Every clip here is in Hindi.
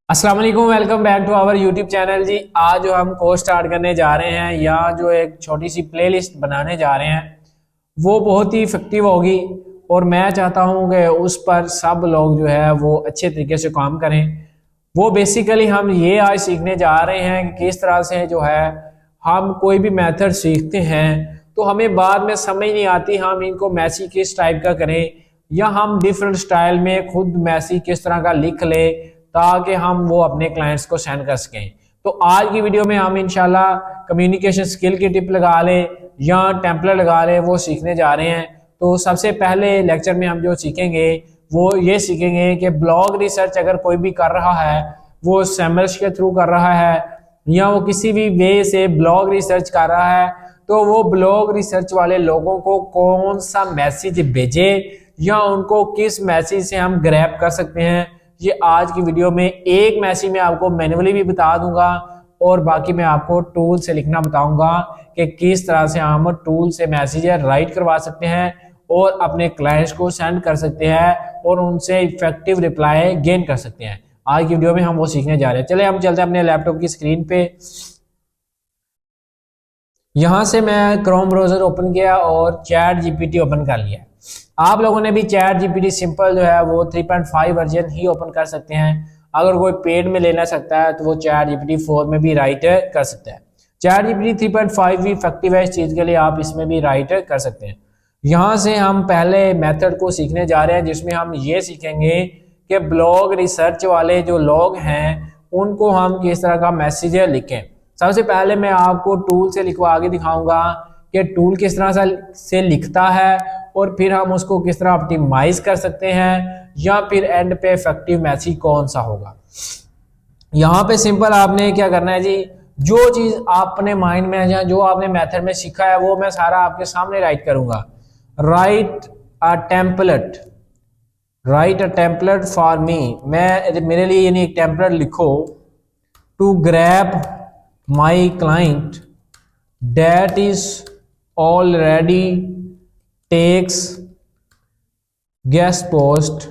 अस्सलाम वालेकुम, welcome back to our YouTube channel जी। आज जो हम कोर्स स्टार्ट करने जा रहे हैं या जो एक छोटी सी प्लेलिस्ट बनाने जा रहे हैं वो बहुत ही इफेक्टिव होगी और मैं चाहता हूं कि उस पर सब लोग जो है वो अच्छे तरीके से काम करें। वो बेसिकली हम ये आज सीखने जा रहे हैं कि किस तरह से जो है हम कोई भी मेथड सीखते हैं तो हमें बाद में समझ नहीं आती हम इनको मैसेज किस टाइप का करें या हम डिफरेंट स्टाइल में खुद मैसेज किस तरह का लिख लें ताकि हम वो अपने क्लाइंट्स को सेंड कर सकें। तो आज की वीडियो में हम इंशाल्लाह कम्युनिकेशन स्किल की टिप लगा ले या टेम्पलेट लगा ले वो सीखने जा रहे हैं। तो सबसे पहले लेक्चर में हम जो सीखेंगे वो ये सीखेंगे कि ब्लॉग रिसर्च अगर कोई भी कर रहा है वो सेमर्स के थ्रू कर रहा है या वो किसी भी वे से ब्लॉग रिसर्च कर रहा है तो वो ब्लॉग रिसर्च वाले लोगों को कौन सा मैसेज भेजे या उनको किस मैसेज से हम ग्रैब कर सकते हैं। ये आज की वीडियो में एक मैसेज में आपको मैन्युअली भी बता दूंगा और बाकी मैं आपको टूल से लिखना बताऊंगा कि किस तरह से हम टूल से मैसेज राइट करवा सकते हैं और अपने क्लाइंट्स को सेंड कर सकते हैं और उनसे इफेक्टिव रिप्लाई गेन कर सकते हैं। आज की वीडियो में हम वो सीखने जा रहे हैं। चले हम चलते हैं अपने लैपटॉप की स्क्रीन पे। यहां से मैं क्रोम ब्राउजर ओपन किया और चैट जीपीटी ओपन कर लिया। आप लोगों ने भी चैट जीपीटी सिंपल जो है वो 3.5 वर्जन ही ओपन कर सकते हैं। अगर कोई पेड में लेना सकता है तो वो चैट जीपीटी 4 में भी राइट कर सकता है। चैट जीपीटी 3.5 भी इफेक्टिव है इस चीज के लिए, आप इसमें भी राइट कर सकते हैं। यहाँ से हम पहले मेथड को सीखने जा रहे हैं जिसमें हम ये सीखेंगे कि ब्लॉग रिसर्च वाले जो लोग हैं उनको हम किस तरह का मैसेज लिखें। सबसे पहले मैं आपको टूल से लिखवा के दिखाऊंगा कि टूल किस तरह से लिखता है और फिर हम उसको किस तरह ऑप्टिमाइज कर सकते हैं या फिर एंड पे इफेक्टिव मैसेज कौन सा होगा। यहाँ पे सिंपल आपने क्या करना है जी, जो चीज आपने माइंड में या जो आपने मेथड में सीखा है वो मैं सारा आपके सामने राइट करूंगा। Write a template for me, मैं मेरे लिए यानी एक टेम्पलेट लिखो to grab my client that is already takes guest post.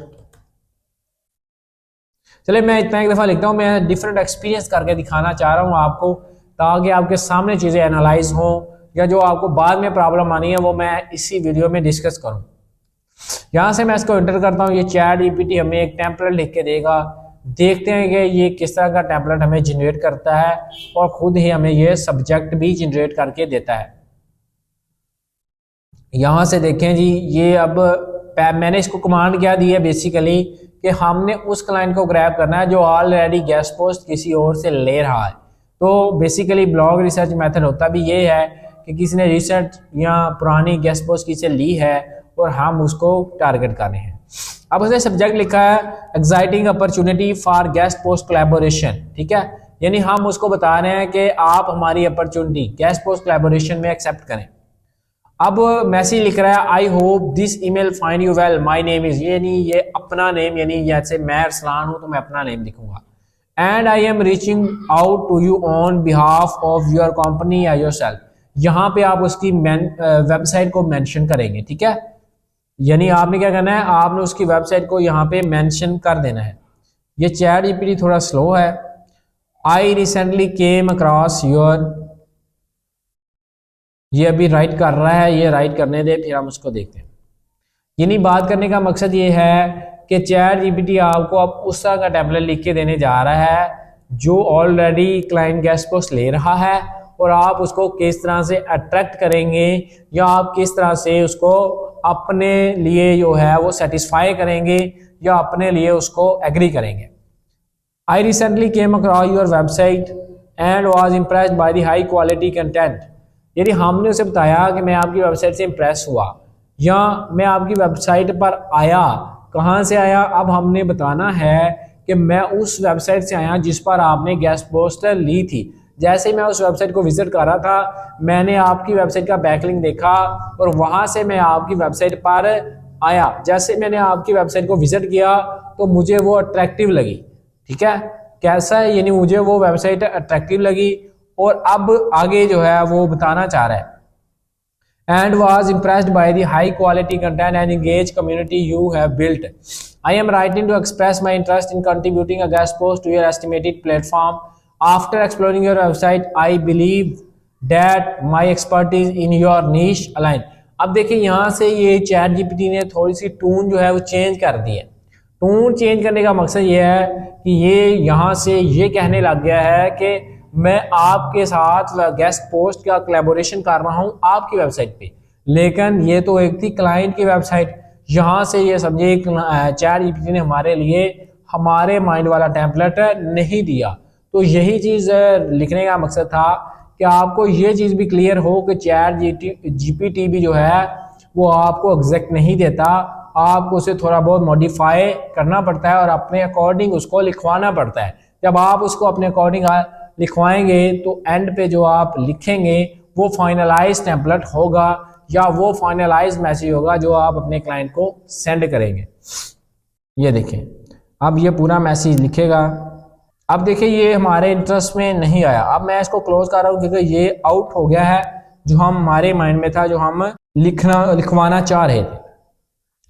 चले मैं इतना एक दफा लिखता हूं, मैं डिफरेंट एक्सपीरियंस करके दिखाना चाह रहा हूं आपको ताकि आपके सामने चीजें एनालाइज हो या जो आपको बाद में प्रॉब्लम आनी है वो मैं इसी वीडियो में डिस्कस करूं। यहां से मैं इसको एंटर करता हूं। ये चैट जीपीटी हमें एक टेम्पलेट लिख के देगा। देखते हैं कि ये किस तरह का टेम्पलेट हमें जनरेट करता है और खुद ही हमें ये सब्जेक्ट भी जनरेट करके देता है। यहां से देखें जी, ये अब मैंने इसको कमांड क्या दी है बेसिकली कि हमने उस क्लाइंट को ग्रैब करना है जो ऑलरेडी गेस्ट पोस्ट किसी और से ले रहा है। तो बेसिकली ब्लॉग रिसर्च मेथड होता भी ये है कि किसी ने रिसर्च या पुरानी गेस्ट पोस्ट किसी से ली है और हम उसको टारगेट कर रहे हैं। अब उसने सब्जेक्ट लिखा है exciting opportunity for guest post collaboration, ठीक है, यानी हम उसको बता रहे हैं कि आप हमारी अपॉर्चुनिटी गेस्ट पोस्ट कोलैबोरेशन में एक्सेप्ट करें। अब मैसेज लिख रहा है I hope this email find you well, my name is, यानी ये अपना नेम, यानी जैसे मैं अरसलान हूं तो मैं अपना नेम लिखूंगा। And I am reaching out to you on behalf of your company या योरसेल्फ, यहाँ पे आप उसकी वेबसाइट को मेंशन करेंगे, ठीक है, यानी आपने क्या करना है, आपने उसकी वेबसाइट को यहाँ पे मेंशन कर देना है। ये चैट जीपीटी थोड़ा स्लो है। I recently came across your, ये अभी राइट कर रहा है, ये राइट करने दे फिर हम उसको देखते हैं। यानी बात करने का मकसद ये है कि चैट जीपीटी आपको अब उस तरह का टेम्पलेट लिख के देने जा रहा है जो ऑलरेडी क्लाइंट गेस्ट पोस्ट ले रहा है और आप उसको किस तरह से अट्रैक्ट करेंगे या आप किस तरह से उसको अपने लिए जो है वो सेटिस्फाई करेंगे या अपने लिए उसको एग्री करेंगे। I recently came across your website and was impressed by the high quality content, यदि हमने उसे बताया कि मैं आपकी वेबसाइट से इम्प्रेस हुआ या मैं आपकी वेबसाइट पर आया, कहाँ से आया, अब हमने बताना है कि मैं उस वेबसाइट से आया जिस पर आपने गेस्ट पोस्ट ली थी। जैसे मैं उस वेबसाइट को विजिट कर रहा था मैंने आपकी वेबसाइट का बैकलिंक देखा और वहां से मैं आपकी वेबसाइट पर आया। जैसे मैंने आपकी वेबसाइट को विजिट किया तो मुझे वो अट्रैक्टिव लगी, ठीक है, कैसा है, यानी मुझे वो वेबसाइट अट्रैक्टिव लगी और अब आगे जो है वो बताना चाह रहा है and was impressed by the high quality content and engaged community you have built. I am writing to express my interest in contributing a guest post to your estimated platform. After exploring your website, I believe that my expertise in your niche align. अब देखिए यहाँ से ये चैट जीपीटी ने थोड़ी सी टून जो है वो चेंज कर दी है। टून चेंज करने का मकसद ये है कि ये यहाँ से ये कहने लग गया है कि मैं आपके साथ गेस्ट पोस्ट का कोलैबोरेशन कर रहा हूँ आपकी वेबसाइट पे, लेकिन ये तो एक थी क्लाइंट की वेबसाइट। यहाँ से ये समझे चैट जीपीटी ने हमारे लिए हमारे माइंड वाला टेम्पलेट नहीं दिया। तो यही चीज़ लिखने का मकसद था कि आपको ये चीज़ भी क्लियर हो कि चैट जीपीटी भी जो है वो आपको एग्जैक्ट नहीं देता, आपको उसे थोड़ा बहुत मॉडिफाई करना पड़ता है और अपने अकॉर्डिंग उसको लिखवाना पड़ता है। जब आप उसको अपने अकॉर्डिंग लिखवाएंगे तो एंड पे जो आप लिखेंगे वो फाइनलाइज टेम्पलेट होगा या वो फाइनलाइज मैसेज होगा जो आप अपने क्लाइंट को सेंड करेंगे। ये देखें, अब ये पूरा मैसेज लिखेगा। अब देखिए ये हमारे इंटरेस्ट में नहीं आया। अब मैं इसको क्लोज कर रहा हूँ क्योंकि ये आउट हो गया है जो हम हमारे माइंड में था, जो हम लिखवाना चाह रहे थे।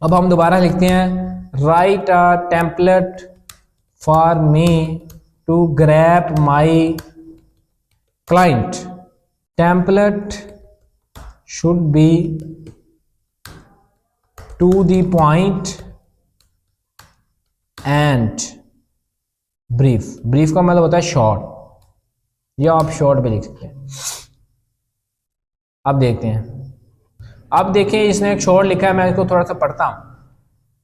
अब हम दोबारा लिखते हैं, write a template for me to grab my client. Template should be to the point and brief. Brief का मतलब होता है शॉर्ट, या आप शॉर्ट पे लिख सकते हैं। अब देखते हैं, अब देखें इसने एक शॉर्ट लिखा है, मैं इसको थोड़ा सा पढ़ता हूँ।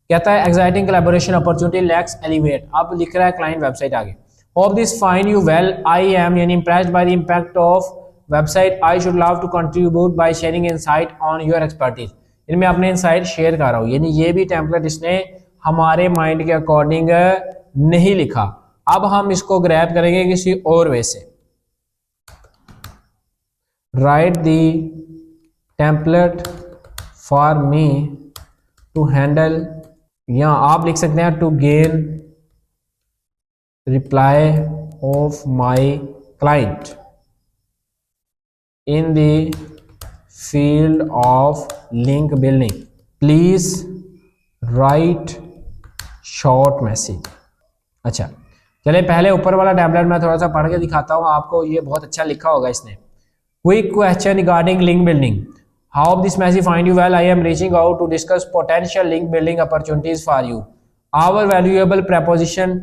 कहता है exciting collaboration opportunity let's elevate. अब लिख रहा है क्लाइंट वेबसाइट आगे, hope this find you well, I am यानी impressed by the impact of website, I should love to contribute by sharing insight on your expertise. इनमें अपने इनसाइट शेयर कर रहा हूँ, यानी ये भी टेम्पलेट इसने हमारे माइंड के अकॉर्डिंग नहीं लिखा। अब हम इसको ग्रैब करेंगे किसी और वे से। Write the template for me to handle, या आप लिख सकते हैं to gain reply of my client in the field of link building, please write short message. अच्छा चले, पहले ऊपर वाला टैबलेट मैं थोड़ा सा पढ़ के दिखाता हूँ आपको। ये बहुत अच्छा लिखा होगा इसने। Quick question regarding link building, how this message find you well, I am reaching out to discuss potential link building opportunities for you, our valuable proposition,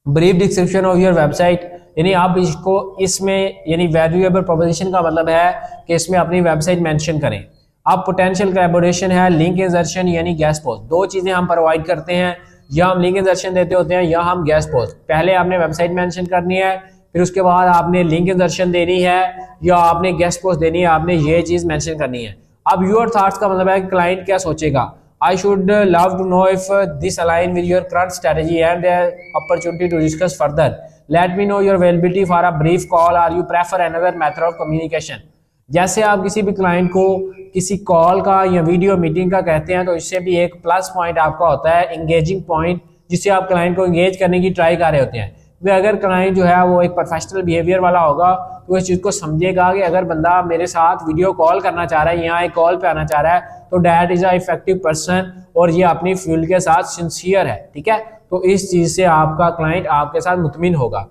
brief description of your website. यानी आप इसको इसमें, यानी वैल्यूएबल प्रोपोजिशन का मतलब है कि इसमें अपनी वेबसाइट मेंशन करें। अब पोटेंशियल कोलैबोरेशन है, लिंक इंसर्शन यानी गेस्ट पोस्ट। दो चीज़ें हम प्रोवाइड करते हैं, या हम लिंक इंसर्शन देते होते हैं या हम गेस्ट पोस्ट। पहले आपने वेबसाइट मेंशन करनी है, फिर उसके बाद आपने लिंक इंसर्शन देनी है या आपने गेस्ट पोस्ट देनी है, आपने ये चीज़ मेंशन करनी है। अब योर थॉट्स का मतलब है कि क्लाइंट क्या सोचेगा। I should love to know if this align with your current strategy and opportunity to discuss further, let me know your availability for a brief call, are you prefer another method of communication. जैसे आप किसी भी क्लाइंट को किसी कॉल का या वीडियो मीटिंग का कहते हैं तो इससे भी एक प्लस पॉइंट आपका होता है एंगेजिंग पॉइंट, जिससे आप क्लाइंट को एंगेज करने की ट्राई कर रहे होते हैं। क्योंकि अगर क्लाइंट जो है वो एक प्रोफेशनल बिहेवियर वाला होगा तो इस चीज़ को समझेगा कि अगर बंदा मेरे साथ वीडियो कॉल करना चाह रहा है, यहाँ एक कॉल पे आना चाह रहा है, तो that is a effective person और ये अपनी फील्ड के साथ सिंसियर है। ठीक है, तो इस चीज़ से आपका क्लाइंट आपके साथ मुतमिन होगा।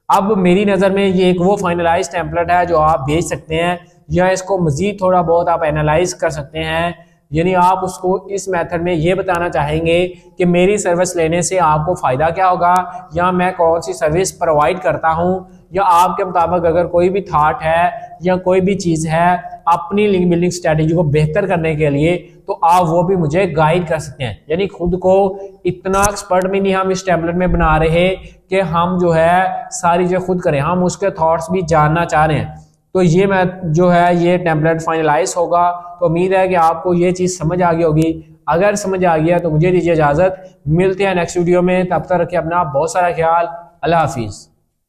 अब मेरी नज़र में ये एक वो फाइनलाइज टेम्पलेट है जो आप भेज सकते हैं, या इसको मज़ीद थोड़ा बहुत आप एनालाइज कर सकते हैं। यानी आप उसको इस मेथड में ये बताना चाहेंगे कि मेरी सर्विस लेने से आपको फ़ायदा क्या होगा, या मैं कौन सी सर्विस प्रोवाइड करता हूँ, या आपके मुताबिक अगर कोई भी थाट है या कोई भी चीज़ है अपनी लिंक बिल्डिंग स्ट्रेटेजी को बेहतर करने के लिए, तो आप वो भी मुझे गाइड कर सकते हैं। यानी खुद को इतना एक्सपर्ट भी नहीं हम इस टेम्पलेट में बना रहे कि हम जो है सारी चीज़ें खुद करें, हम उसके थॉट्स भी जानना चाह रहे हैं। तो ये मैं जो है ये टेम्पलेट फाइनलाइज होगा। तो उम्मीद है कि आपको ये चीज़ समझ आ गई होगी। अगर समझ आ गया तो मुझे दीजिए इजाज़त, मिलते हैं नेक्स्ट वीडियो में। तब तक रखिए अपना बहुत सारा ख्याल। अल्लाह हाफिज़।